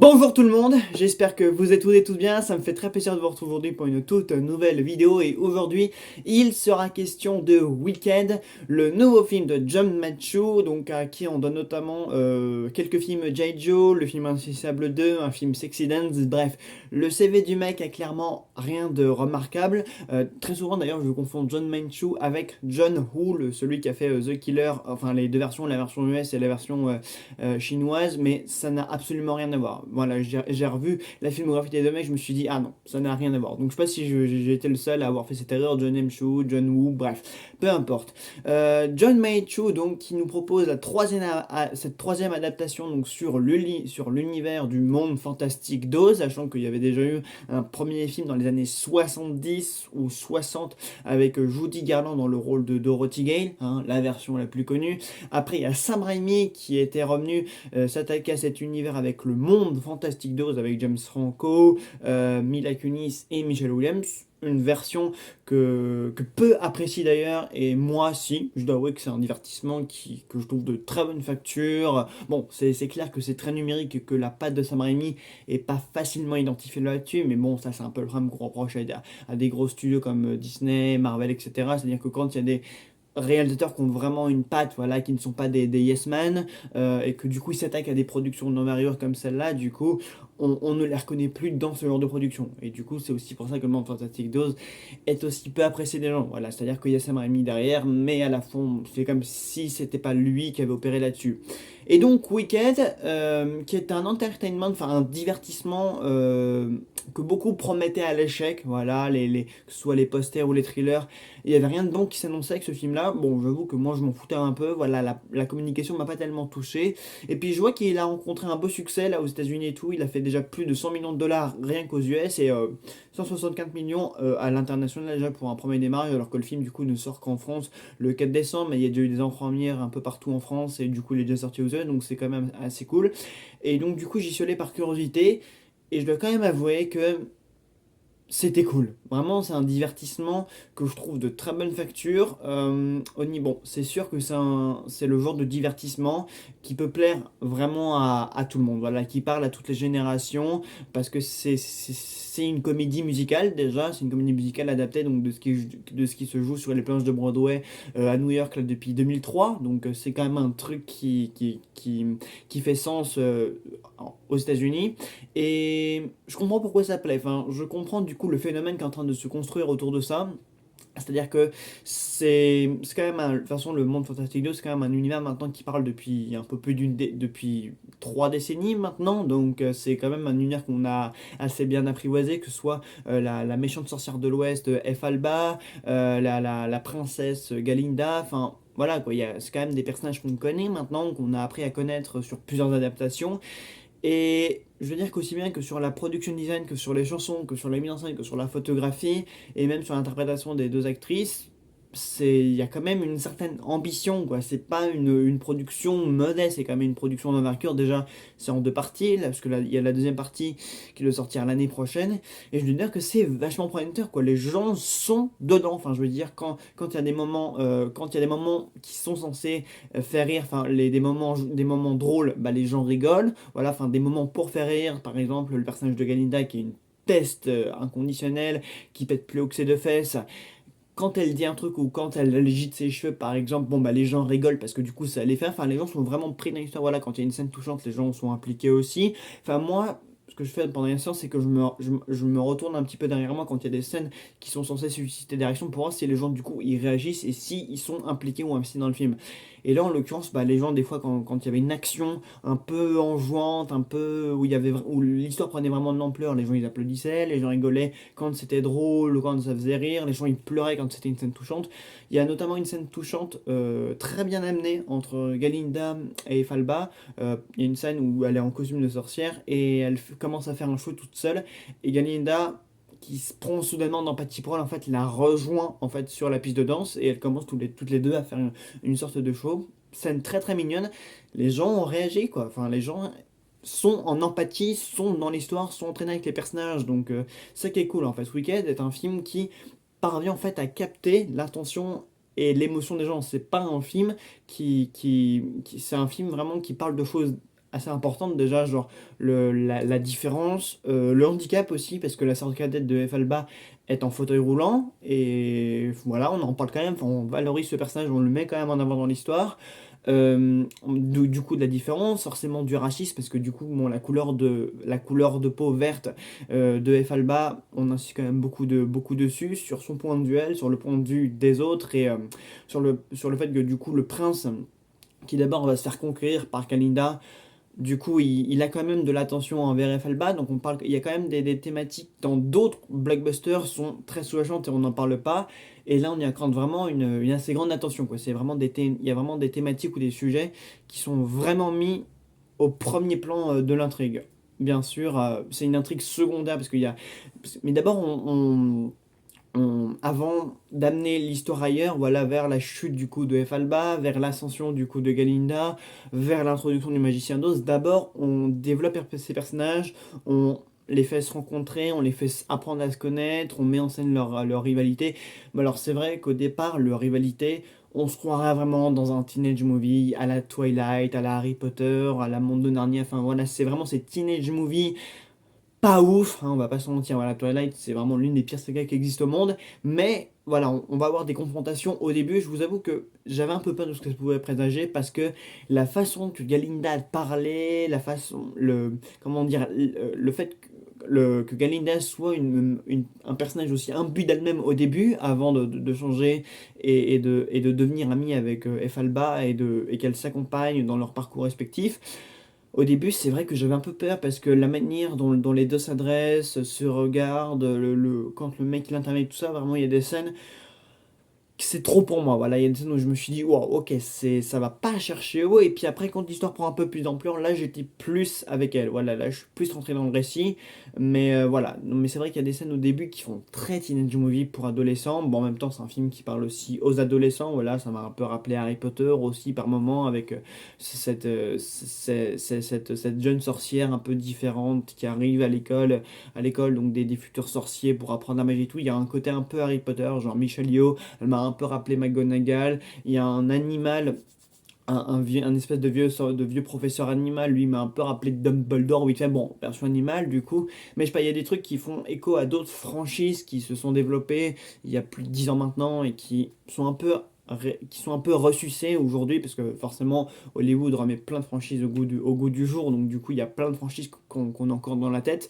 Bonjour tout le monde, j'espère que vous êtes tous et toutes bien, ça me fait très plaisir de vous retrouver aujourd'hui pour une toute nouvelle vidéo et aujourd'hui il sera question de Wicked, le nouveau film de Jon Mathieu, donc à qui on donne notamment quelques films G.I. Joe, le film Insaisissable 2, un film Sexy Dance, bref, le CV du mec a clairement rien de remarquable, très souvent d'ailleurs je confonds Jon Mathieu avec John Woo, celui qui a fait The Killer, enfin les deux versions, la version US et la version chinoise, mais ça n'a absolument rien à voir. Voilà, j'ai revu la filmographie des deux mecs, je me suis dit, ah non, ça n'a rien à voir. Donc je sais pas si j'ai été le seul à avoir fait cette erreur, John M. Chu, John Woo, bref, peu importe. John May Chu, donc, qui nous propose cette troisième adaptation donc, sur l'univers du monde fantastique d'Oz, sachant qu'il y avait déjà eu un premier film dans les années 70 ou 60 avec Judy Garland dans le rôle de Dorothy Gale, hein, la version la plus connue. Après, il y a Sam Raimi qui était revenu s'attaquer à cet univers avec le monde fantastique d'Oz avec James Franco, Mila Kunis et Michelle Williams. Une version que peu apprécie d'ailleurs, et moi si, je dois avouer que c'est un divertissement que je trouve de très bonne facture. Bon, c'est clair que c'est très numérique et que la patte de Sam Raimi est pas facilement identifiée là-dessus, mais bon, ça c'est un peu le problème qu'on reproche à des gros studios comme Disney, Marvel, etc. C'est-à-dire que quand il y a des réalisateurs qui ont vraiment une patte, voilà, qui ne sont pas des yes man, et que du coup ils s'attaquent à des productions d'envergure comme celle-là, du coup on ne les reconnaît plus dans ce genre de production. Et du coup c'est aussi pour ça que le monde Fantastic Dose est aussi peu apprécié des gens. Voilà, c'est-à-dire qu'il y a Sam Raimi derrière, mais à la fin c'est comme si c'était pas lui qui avait opéré là-dessus. Et donc Wicked, qui est un entertainment, enfin un divertissement que beaucoup promettaient à l'échec, voilà, que ce soit les posters ou les thrillers, il n'y avait rien de bon qui s'annonçait avec ce film-là. Bon, j'avoue que moi je m'en foutais un peu, voilà, la communication m'a pas tellement touché. Et puis je vois qu'il a rencontré un beau succès là aux États-Unis et tout, il a fait déjà plus de 100 millions de dollars rien qu'aux US et 164 millions à l'international déjà pour un premier démarrage, alors que le film du coup ne sort qu'en France le 4 décembre, mais il y a déjà eu des en-premières un peu partout en France et du coup il est déjà sorti aux US, donc c'est quand même assez cool. Et donc du coup j'y suis allé par curiosité et je dois quand même avouer que c'était cool. Vraiment, c'est un divertissement que je trouve de très bonne facture. Bon, c'est sûr que c'est le genre de divertissement qui peut plaire vraiment à tout le monde. Voilà, qui parle à toutes les générations parce que c'est une comédie musicale déjà. C'est une comédie musicale adaptée donc de ce qui se joue sur les planches de Broadway à New York là, depuis 2003. Donc c'est quand même un truc qui fait sens aux États-Unis. Et je comprends pourquoi ça plaît. Enfin, je comprends du coup le phénomène qui est en train de se construire autour de ça. C'est-à-dire que c'est quand même, de toute façon, le monde Fantastic 2, c'est quand même un univers maintenant qui parle depuis un peu plus depuis 3 décennies maintenant. Donc c'est quand même un univers qu'on a assez bien apprivoisé, que ce soit la méchante sorcière de l'Ouest, Alba, la princesse Galinda, enfin. Voilà quoi, c'est quand même des personnages qu'on connaît maintenant, qu'on a appris à connaître sur plusieurs adaptations. Et je veux dire qu'aussi bien que sur la production design, que sur les chansons, que sur la mise en scène, que sur la photographie, et même sur l'interprétation des deux actrices, il y a quand même une certaine ambition, quoi. C'est pas une production modeste, c'est quand même une production d'envergure. Déjà, c'est en deux parties, là, parce que là, il y a la deuxième partie qui doit sortir l'année prochaine. Et je veux dire que c'est vachement prometteur, quoi. Les gens sont dedans. Enfin, je veux dire, quand il y a des moments, quand il y a des moments qui sont censés faire rire, enfin, des moments drôles, bah, les gens rigolent. Voilà, enfin, des moments pour faire rire, par exemple, le personnage de Galinda qui est une peste inconditionnelle, qui pète plus haut que ses deux fesses. Quand elle dit un truc ou quand elle agite ses cheveux, par exemple, bon, bah, les gens rigolent parce que du coup, ça les fait. Enfin, les gens sont vraiment pris dans l'histoire. Voilà, quand il y a une scène touchante, les gens sont impliqués aussi. Enfin, moi, ce que je fais pendant les séances, c'est que je me retourne un petit peu derrière moi quand il y a des scènes qui sont censées susciter des réactions pour voir si les gens, du coup, ils réagissent et si ils sont impliqués ou investis dans le film. Et là, en l'occurrence, bah, les gens, des fois, quand il y avait une action un peu enjouante, un peu où l'histoire prenait vraiment de l'ampleur, les gens ils applaudissaient, les gens rigolaient quand c'était drôle, quand ça faisait rire, les gens ils pleuraient quand c'était une scène touchante. Il y a notamment une scène touchante très bien amenée entre Galinda et Falba. Il y a une scène où elle est en costume de sorcière et elle commence à faire un show toute seule. Et Galinda, qui se prend soudainement d'empathie pour elle, en fait, la rejoint en fait sur la piste de danse et elles commencent toutes les deux à faire une sorte de show. Scène très très mignonne. Les gens ont réagi quoi. Enfin, les gens sont en empathie, sont dans l'histoire, sont entraînés avec les personnages. Donc, c'est ça qui est cool en fait. Wicked est un film qui parvient en fait à capter l'attention et l'émotion des gens. C'est pas un film c'est un film vraiment qui parle de choses assez importantes déjà, genre la différence, le handicap aussi, parce que la sœur cadette de F. Alba est en fauteuil roulant, et voilà, on en parle quand même, enfin, on valorise ce personnage, on le met quand même en avant dans l'histoire. Du coup, de la différence, forcément du racisme, parce que du coup, bon, la couleur de peau verte de F. Alba, on insiste quand même beaucoup dessus, sur son point de vue, elle, sur le point de vue des autres, et sur le fait que du coup, le prince, qui d'abord va se faire conquérir par Kalinda, du coup, il a quand même de l'attention envers F. Alba, donc il y a quand même des thématiques dans d'autres blockbusters sont très sous-jacentes et on n'en parle pas. Et là, on y accorde vraiment une assez grande attention, quoi. Il y a vraiment des thématiques ou des sujets qui sont vraiment mis au premier plan de l'intrigue. Bien sûr, c'est une intrigue secondaire parce qu'il y a. Mais d'abord, avant d'amener l'histoire ailleurs, voilà, vers la chute du coup de F. Alba, vers l'ascension du coup de Galinda, vers l'introduction du magicien d'Oz, d'abord on développe ces personnages, on les fait se rencontrer, on les fait apprendre à se connaître, on met en scène leur rivalité. Mais alors c'est vrai qu'au départ, leur rivalité, on se croirait vraiment dans un teenage movie, à la Twilight, à la Harry Potter, à la Monde de Narnia, enfin voilà, c'est vraiment ces teenage movies pas ouf, hein, on va pas se mentir, voilà, Twilight c'est vraiment l'une des pires sagas qui existent au monde, mais voilà, on va avoir des confrontations au début, je vous avoue que j'avais un peu peur de ce que ça pouvait présager, parce que la façon que Galinda parlait, comment dire, le fait que Galinda soit un personnage aussi imbu d'elle-même au début, avant de changer et de devenir amie avec F. Alba et qu'elle s'accompagne dans leur parcours respectif. Au début, c'est vrai que j'avais un peu peur parce que la manière dont les deux s'adressent, se regardent, quand le mec il intervient, tout ça, vraiment, il y a des scènes c'est trop pour moi. Voilà, il y a des scènes où je me suis dit, wow, ok, ça va pas chercher haut. Et puis après, quand l'histoire prend un peu plus d'ampleur, là, j'étais plus avec elle. Voilà, là, je suis plus rentré dans le récit. Mais voilà, non, mais c'est vrai qu'il y a des scènes au début qui font très teenage movie pour adolescents. Bon, en même temps, c'est un film qui parle aussi aux adolescents. Voilà, ça m'a un peu rappelé Harry Potter aussi par moment, avec cette jeune sorcière un peu différente qui arrive à l'école, donc des futurs sorciers pour apprendre la magie et tout. Il y a un côté un peu Harry Potter, genre Michel Yeoh. Elle m'a un peu rappelé McGonagall. Il y a un animal, un espèce de vieux professeur animal, lui il m'a un peu rappelé Dumbledore, oui, fait bon, version animale du coup. Mais je sais pas, il y a des trucs qui font écho à d'autres franchises qui se sont développées il y a plus de 10 ans maintenant et qui sont un peu ressucées aujourd'hui, parce que forcément Hollywood remet plein de franchises au goût du jour, donc du coup il y a plein de franchises qu'on a encore dans la tête.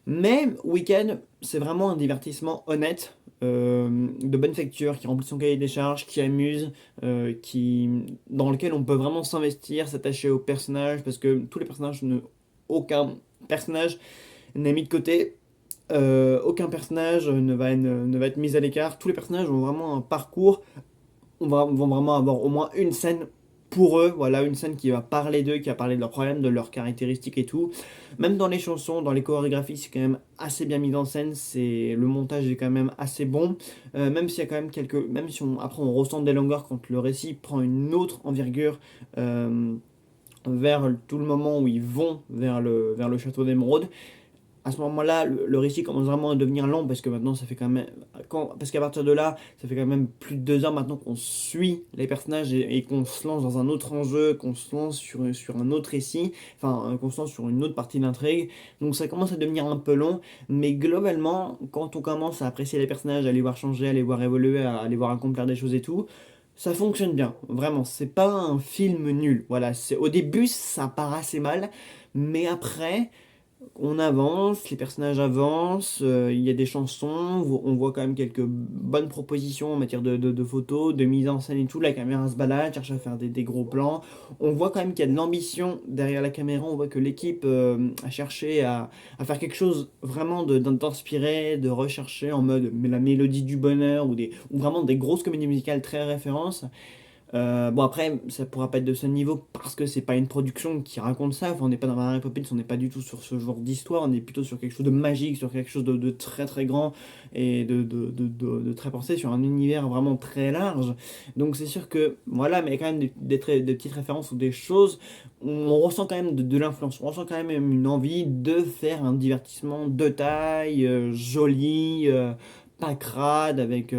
Mais Weekend, c'est vraiment un divertissement honnête, de bonne facture, qui remplit son cahier des charges, qui amuse, dans lequel on peut vraiment s'investir, s'attacher aux personnages, parce que aucun personnage n'est mis de côté, aucun personnage ne va être mis à l'écart. Tous les personnages ont vraiment un parcours, vont vraiment avoir au moins une scène pour eux, voilà, une scène qui va parler d'eux, qui va parler de leurs problèmes, de leurs caractéristiques et tout. Même dans les chansons, dans les chorégraphies, c'est quand même assez bien mis en scène, le montage est quand même assez bon. Même s'il y a quand même même si après on ressent des longueurs quand le récit prend une autre envergure, vers tout le moment où ils vont vers le château d'Émeraude. À ce moment-là, le récit commence vraiment à devenir long, parce que maintenant, ça fait quand même. Parce qu'à partir de là, ça fait quand même plus de 2 ans maintenant qu'on suit les personnages et qu'on se lance dans un autre enjeu, qu'on se lance sur un autre récit, enfin, qu'on se lance sur une autre partie de l'intrigue. Donc ça commence à devenir un peu long, mais globalement, quand on commence à apprécier les personnages, à les voir changer, à les voir évoluer, à les voir accomplir des choses et tout, ça fonctionne bien. Vraiment, c'est pas un film nul. Voilà, au début, ça part assez mal, mais après. On avance, les personnages avancent, il y a des chansons, on voit quand même quelques bonnes propositions en matière de photos, de mise en scène et tout. La caméra se balade, cherche à faire des gros plans. On voit quand même qu'il y a de l'ambition derrière la caméra. On voit que l'équipe a cherché à faire quelque chose vraiment d'inspiré, de rechercher en mode mais la mélodie du bonheur, ou vraiment des grosses comédies musicales très références. Bon, après, ça pourra pas être de ce niveau parce que c'est pas une production qui raconte ça. Enfin, on n'est pas dans Mary Poppins, on n'est pas du tout sur ce genre d'histoire. On est plutôt sur quelque chose de magique, sur quelque chose de très très grand et de très pensé, sur un univers vraiment très large. Donc c'est sûr que voilà, mais il y a quand même des petites références ou des choses. On ressent quand même de l'influence, on ressent quand même une envie de faire un divertissement de taille, joli. Pas crade, avec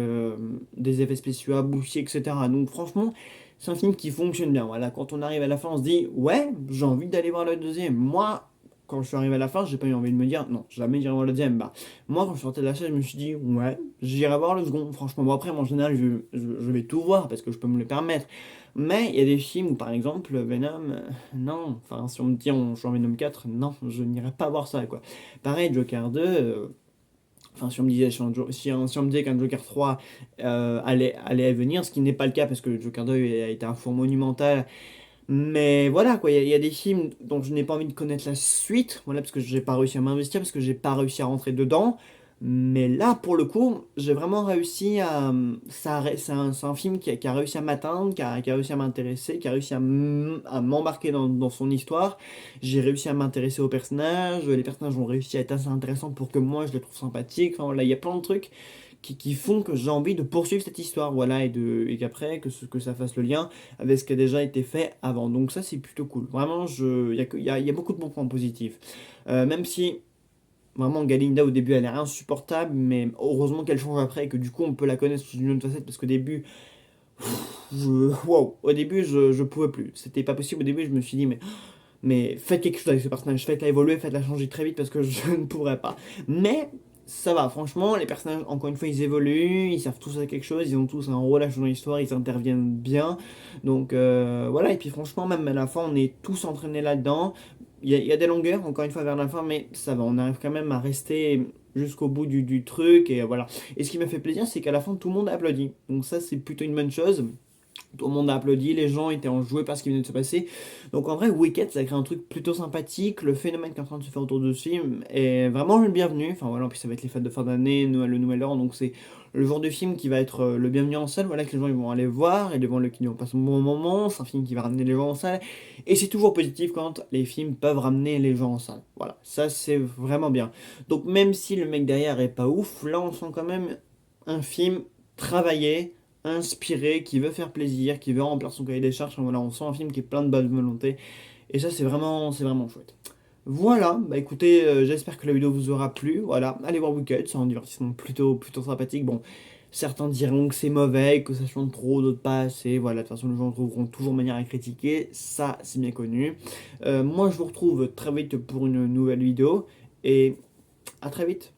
des effets spéciaux aboutis, etc. Donc franchement, c'est un film qui fonctionne bien. Voilà, quand on arrive à la fin, on se dit, ouais, j'ai envie d'aller voir le deuxième. Moi, quand je suis arrivé à la fin, j'ai pas eu envie de me dire, non, jamais j'irai voir le deuxième. Bah, moi, quand je sortais de la chaise, je me suis dit, ouais, j'irai voir le second. Franchement, bon, après, moi, en général, je vais tout voir parce que je peux me le permettre. Mais il y a des films où, par exemple, Venom, non. Enfin, si on me dit, je suis en Venom 4, non, je n'irai pas voir ça, quoi. Pareil, Joker 2. Enfin, si on me disait, si on me disait qu'un Joker 3 allait venir, ce qui n'est pas le cas parce que Joker 2 a été un four monumental. Mais voilà, quoi, il y a des films dont je n'ai pas envie de connaître la suite, voilà, parce que j'ai pas réussi à m'investir, parce que j'ai pas réussi à rentrer dedans. Mais là, pour le coup, j'ai vraiment réussi à. C'est un film qui a réussi à m'atteindre, qui a réussi à m'intéresser, qui a réussi à m'embarquer dans son histoire. J'ai réussi à m'intéresser aux personnages, les personnages ont réussi à être assez intéressants pour que moi je les trouve sympathiques. Enfin voilà, il y a plein de trucs qui font que j'ai envie de poursuivre cette histoire, voilà, et qu'après, que ça fasse le lien avec ce qui a déjà été fait avant. Donc ça, c'est plutôt cool. Vraiment, il y a beaucoup de bons points positifs. Même si, vraiment, Galinda, au début, elle est insupportable, mais heureusement qu'elle change après, et que du coup, on peut la connaître sous une autre facette, parce qu'au début, wow, au début, je pouvais plus. C'était pas possible. Au début, je me suis dit, mais faites quelque chose avec ce personnage, faites-la évoluer, faites-la changer très vite parce que je ne pourrais pas. Mais ça va, franchement, les personnages, encore une fois, ils évoluent, ils servent tous à quelque chose, ils ont tous un rôle à jouer dans l'histoire, ils interviennent bien. Donc voilà, et puis franchement, même à la fin, on est tous entraînés là-dedans. Il y a des longueurs, encore une fois, vers la fin, mais ça va, on arrive quand même à rester jusqu'au bout du truc, et voilà. Et ce qui m'a fait plaisir, c'est qu'à la fin, tout le monde applaudit. Donc ça, c'est plutôt une bonne chose. Tout le monde a applaudi, les gens étaient enjoués par ce qui venait de se passer. Donc en vrai, Wicked, ça crée un truc plutôt sympathique. Le phénomène qui est en train de se faire autour de ce film est vraiment le bienvenu. Enfin voilà, en plus ça va être les fêtes de fin d'année, Noël, le Nouvel An, donc c'est le genre de film qui va être le bienvenu en salle. Voilà, que les gens ils vont aller voir et devant lequel ils vont passer un bon moment. C'est un film qui va ramener les gens en salle. Et c'est toujours positif quand les films peuvent ramener les gens en salle. Voilà, ça c'est vraiment bien. Donc même si le mec derrière est pas ouf, là on sent quand même un film travaillé, inspiré, qui veut faire plaisir, qui veut remplir son cahier des charges. Enfin, voilà, on sent un film qui est plein de bonne volonté. Et ça, c'est vraiment chouette. Voilà, bah écoutez, j'espère que la vidéo vous aura plu. Voilà, allez voir Wicked, c'est un divertissement plutôt sympathique. Bon, certains diront que c'est mauvais, que ça chante trop, d'autres pas assez. Voilà, de toute façon, les gens trouveront toujours manière à critiquer. Ça, c'est bien connu. Moi, je vous retrouve très vite pour une nouvelle vidéo. Et à très vite.